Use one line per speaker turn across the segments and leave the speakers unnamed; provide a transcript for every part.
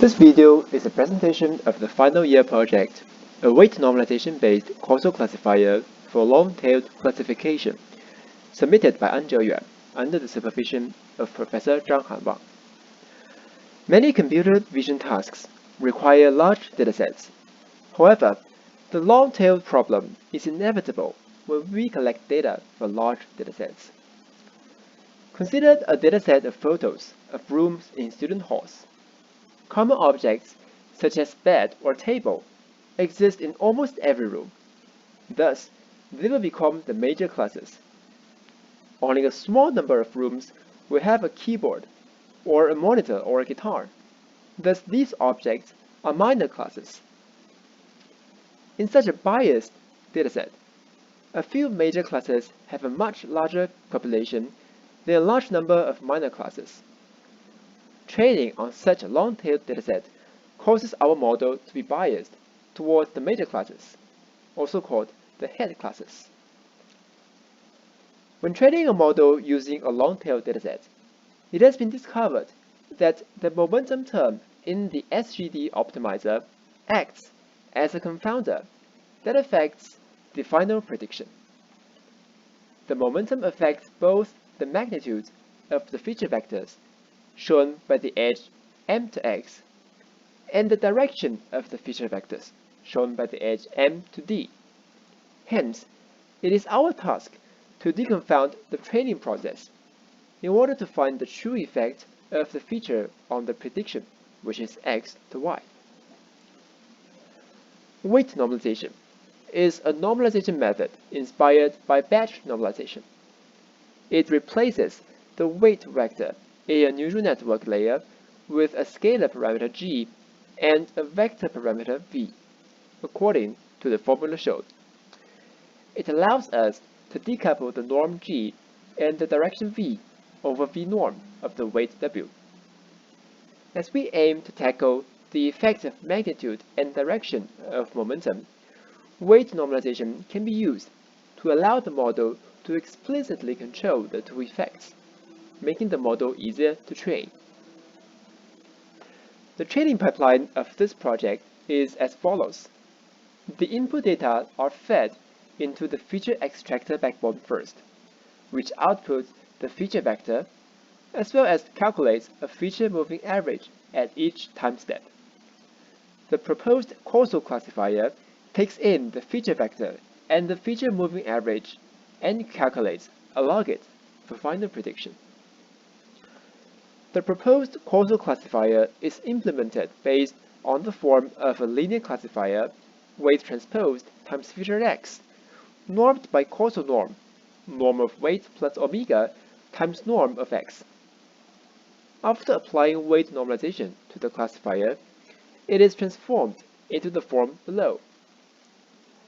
This video is a presentation of the final year project, a weight normalization-based causal classifier for long-tailed classification, submitted by Zheyuan under the supervision of Professor Zhang Hanwang. Many computer vision tasks require large datasets. However, the long-tailed problem is inevitable when we collect data for large datasets. Consider a dataset of photos of rooms in student halls. Common objects, such as bed or table, exist in almost every room. Thus, they will become the major classes. Only a small number of rooms will have a keyboard, or a monitor or a guitar. Thus, these objects are minor classes. In such a biased dataset, a few major classes have a much larger population than a large number of minor classes. Training on such a long-tailed dataset causes our model to be biased towards the major classes, also called the head classes. When training a model using a long-tailed dataset, it has been discovered that the momentum term in the SGD optimizer acts as a confounder that affects the final prediction. The momentum affects both the magnitude of the feature vectors shown by the edge m to x, and the direction of the feature vectors, shown by the edge m to d. Hence, it is our task to deconfound the training process in order to find the true effect of the feature on the prediction, which is x to y. Weight normalization is a normalization method inspired by batch normalization. It replaces the weight vector in a neural network layer with a scalar parameter g and a vector parameter v, according to the formula shown. It allows us to decouple the norm g and the direction v over v norm of the weight w. As we aim to tackle the effects of magnitude and direction of momentum, weight normalization can be used to allow the model to explicitly control the two effects, making the model easier to train. The training pipeline of this project is as follows. The input data are fed into the feature extractor backbone first, which outputs the feature vector, as well as calculates a feature moving average at each time step. The proposed causal classifier takes in the feature vector and the feature moving average and calculates a logit for final prediction. The proposed causal classifier is implemented based on the form of a linear classifier, weight transposed times feature x, normed by causal norm, norm of weight plus omega times norm of x. After applying weight normalization to the classifier, it is transformed into the form below.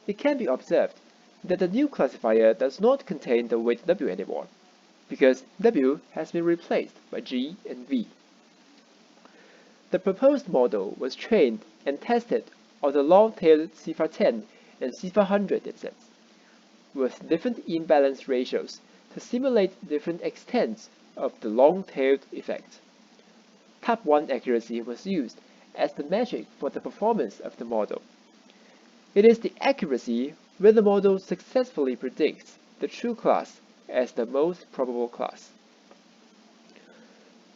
It can be observed that the new classifier does not contain the weight w anymore, because w has been replaced by g and v. The proposed model was trained and tested on the long-tailed CIFAR 10 and CIFAR 100 datasets, with different imbalance ratios to simulate different extents of the long-tailed effect. Type 1 accuracy was used as the metric for the performance of the model. It is the accuracy where the model successfully predicts the true class as the most probable class.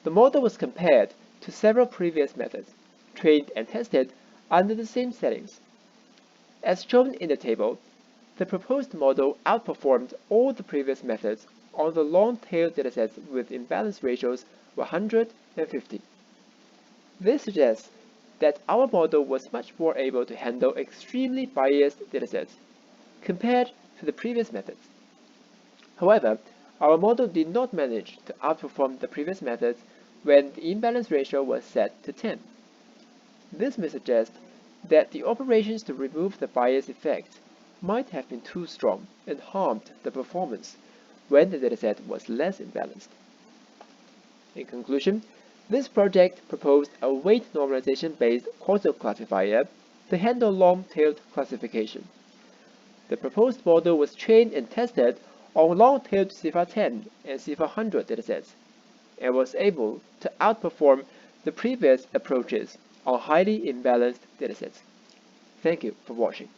The model was compared to several previous methods, trained and tested under the same settings. As shown in the table, the proposed model outperformed all the previous methods on the long-tailed datasets with imbalance ratios 100 and 50. This suggests that our model was much more able to handle extremely biased datasets compared to the previous methods. However, our model did not manage to outperform the previous methods when the imbalance ratio was set to 10. This may suggest that the operations to remove the bias effect might have been too strong and harmed the performance when the dataset was less imbalanced. In conclusion, this project proposed a weight normalization-based causal classifier to handle long-tailed classification. The proposed model was trained and tested on long-tailed CIFAR 10 and CIFAR 100 datasets, and was able to outperform the previous approaches on highly imbalanced datasets. Thank you for watching.